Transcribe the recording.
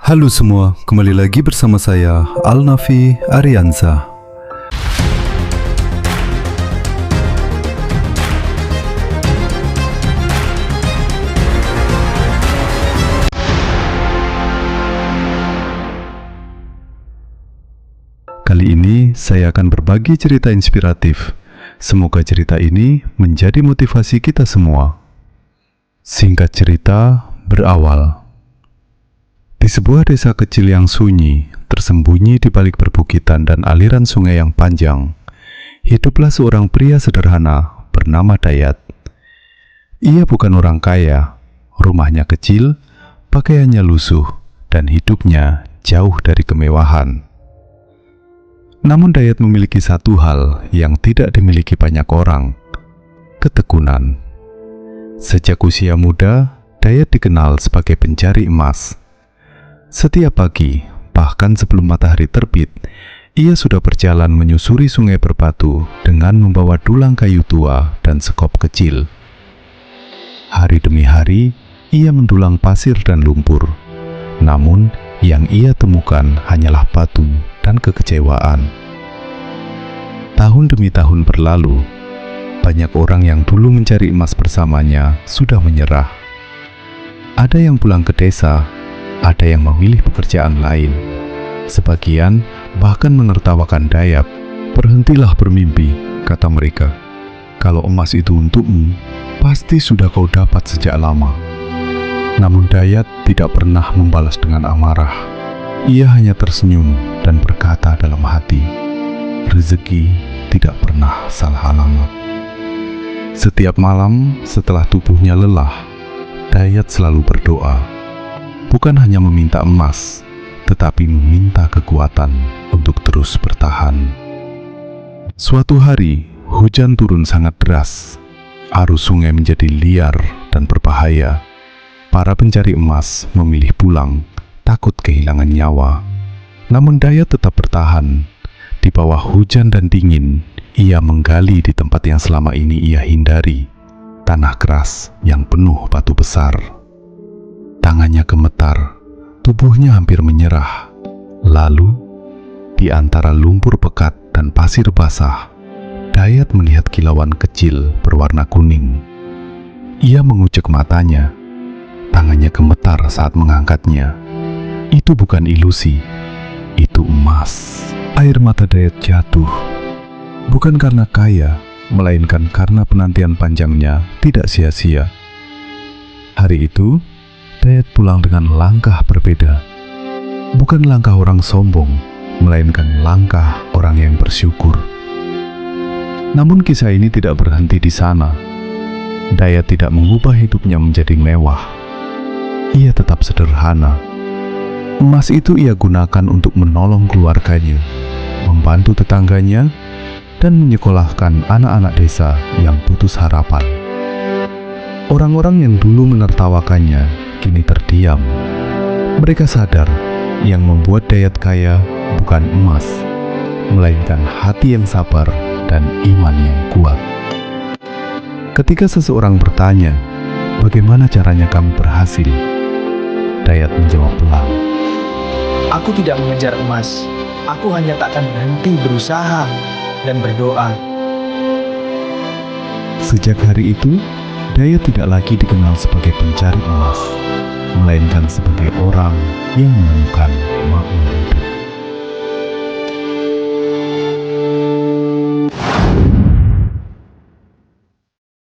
Halo semua, kembali lagi bersama saya Alnafi Ariansa. Kali ini saya akan berbagi cerita inspiratif. Semoga cerita ini menjadi motivasi kita semua. Singkat cerita, berawal di sebuah desa kecil yang sunyi, tersembunyi di balik perbukitan dan aliran sungai yang panjang, hiduplah seorang pria sederhana bernama Dayat. Ia bukan orang kaya, rumahnya kecil, pakaiannya lusuh, dan hidupnya jauh dari kemewahan. Namun Dayat memiliki satu hal yang tidak dimiliki banyak orang, ketekunan. Sejak usia muda, Dayat dikenal sebagai pencari emas. Setiap pagi, bahkan sebelum matahari terbit, ia sudah berjalan menyusuri sungai berbatu dengan membawa dulang kayu tua dan sekop kecil. Hari demi hari, ia mendulang pasir dan lumpur. Namun, yang ia temukan hanyalah batu dan kekecewaan. Tahun demi tahun berlalu, banyak orang yang dulu mencari emas bersamanya sudah menyerah. Ada yang pulang ke desa, ada yang memilih pekerjaan lain. Sebagian bahkan menertawakan Dayat. "Berhentilah bermimpi," kata mereka. "Kalau emas itu untukmu, pasti sudah kau dapat sejak lama." Namun Dayat tidak pernah membalas dengan amarah. Ia hanya tersenyum dan berkata dalam hati, "Rezeki tidak pernah salah alamat." Setiap malam setelah tubuhnya lelah, Dayat selalu berdoa. Bukan hanya meminta emas, tetapi meminta kekuatan untuk terus bertahan. Suatu hari, hujan turun sangat deras. Arus sungai menjadi liar dan berbahaya. Para pencari emas memilih pulang, takut kehilangan nyawa. Namun Dayat tetap bertahan. Di bawah hujan dan dingin, ia menggali di tempat yang selama ini ia hindari, tanah keras yang penuh batu besar. Tangannya gemetar, tubuhnya hampir menyerah. Lalu, di antara lumpur pekat dan pasir basah, Dayat melihat kilauan kecil berwarna kuning. Ia mengucek matanya. Tangannya gemetar saat mengangkatnya. Itu bukan ilusi, itu emas. Air mata Dayat jatuh. Bukan karena kaya, melainkan karena penantian panjangnya tidak sia-sia. Hari itu, Dayat pulang dengan langkah berbeda. Bukan langkah orang sombong, melainkan langkah orang yang bersyukur. Namun kisah ini tidak berhenti di sana. Dayat tidak mengubah hidupnya menjadi mewah. Ia tetap sederhana. Emas itu ia gunakan untuk menolong keluarganya, membantu tetangganya, dan menyekolahkan anak-anak desa yang putus harapan. Orang-orang yang dulu menertawakannya kini terdiam. Mereka sadar yang membuat Dayat kaya bukan emas, melainkan hati yang sabar dan iman yang kuat. Ketika seseorang bertanya, "Bagaimana caranya kamu berhasil?" Dayat menjawab pelan, "Aku tidak mengejar emas. Aku hanya tak akan berhenti berusaha dan berdoa." Sejak hari itu, Dayat tidak lagi dikenal sebagai pencari emas, melainkan sebagai orang yang menemukan makna.